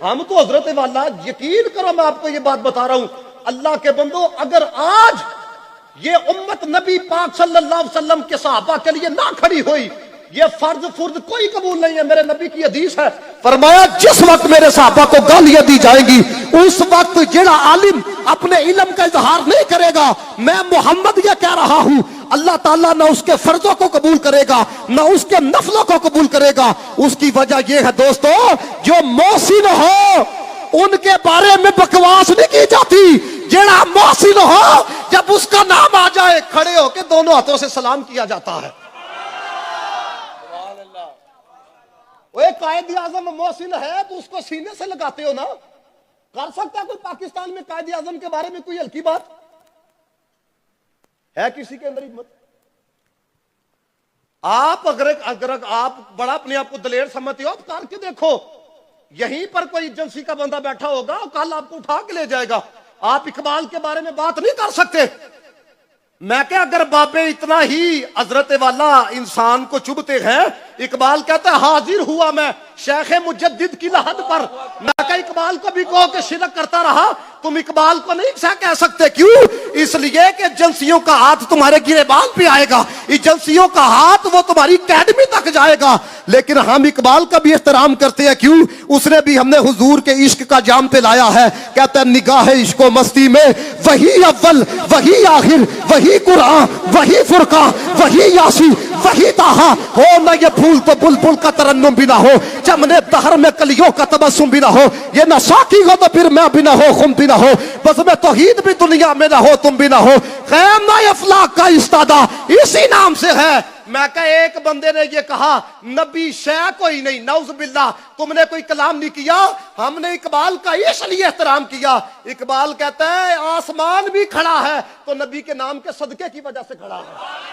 ہم تو حضرت والا، یقین کرو میں آپ کو یہ بات بتا رہا ہوں، اللہ کے بندو، اگر آج یہ امت نبی پاک صلی اللہ علیہ وسلم کے صحابہ کے لیے نہ کھڑی ہوئی، یہ فرض کوئی قبول نہیں ہے۔ میرے نبی کی حدیث ہے، فرمایا جس وقت میرے صحابہ کو گالیاں دی جائیں گی اس وقت جڑا عالم اپنے علم کا اظہار نہیں کرے گا، میں محمد یہ کہہ رہا ہوں، اللہ تعالیٰ نہ اس کے فرضوں کو قبول کرے گا نہ اس کے نفلوں کو قبول کرے گا۔ اس کی وجہ یہ ہے دوستو، جو محسن ہو ان کے بارے میں بکواس نہیں کی جاتی، جڑا محسن ہو جب اس کا نام آ جائے کھڑے ہو کے دونوں ہاتھوں سے سلام کیا جاتا ہے۔ وہ قائد اعظم محسن ہے تو اس کو سینے سے لگاتے ہو نا؟ کر سکتا ہے کوئی پاکستان میں قائد اعظم کے بارے میں کوئی ہلکی بات ہے کسی کے اندر ہمت؟ آپ اگر آپ بڑا اپنے آپ کو دلیر سمجھتے ہو، کر کے دیکھو، یہیں پر کوئی ایجنسی کا بندہ بیٹھا ہوگا کل آپ کو اٹھا کے لے جائے گا۔ آپ اقبال کے بارے میں بات نہیں کر سکتے۔ میں کہ اگر بابے اتنا ہی حضرت والا انسان کو چبھتے ہیں، اقبال کہتا ہے حاضر ہوا میں شیخ مجدد کی لحد پر۔ میں کہ اقبال کو بھی کہو کہ شرک کرتا رہا، تم اقبال کو نہیں کہہ سکتے۔ کیوں؟ اس لیے کہ ایجنسیوں کا ہاتھ تمہارے گریبان پہ آئے گا، ایجنسیوں کا ہاتھ وہ تمہاری اکیڈمی تک جائے گا۔ لیکن ہم اقبال کا بھی احترام کرتے ہیں، کیوں؟ اس نے بھی ہم نے حضور کے عشق کا جام پہ لایا ہے۔ کہتا ہے نگاہ عشق و مستی میں وہی اول وہی آخر وہی قرآن وہی فرقان وہی یاسین وہی طٰہٰ، ہو نہ یہ پھول تو بلبل کا ترنم بھی نہ ہو، چمن دہر میں کلیوں کا تبسم بھی نہ ہو، یہ نہ ساقی ہو تو پھر میں بھی نہ ہو، خم بھی نہ ہو، بس میں توحید بھی دنیا میں نہ ہو، تم بھی نہ ہو، خیمہ افلاک کا استادہ اسی نام سے ہے۔ میں کہ ایک بندے نے یہ کہا نبی شے کوئی نہیں، نعوذ باللہ، تم نے کوئی کلام نہیں کیا، ہم نے اقبال کا اس لیے احترام کیا۔ اقبال کہتا ہے آسمان بھی کھڑا ہے تو نبی کے نام کے صدقے کی وجہ سے کھڑا ہے۔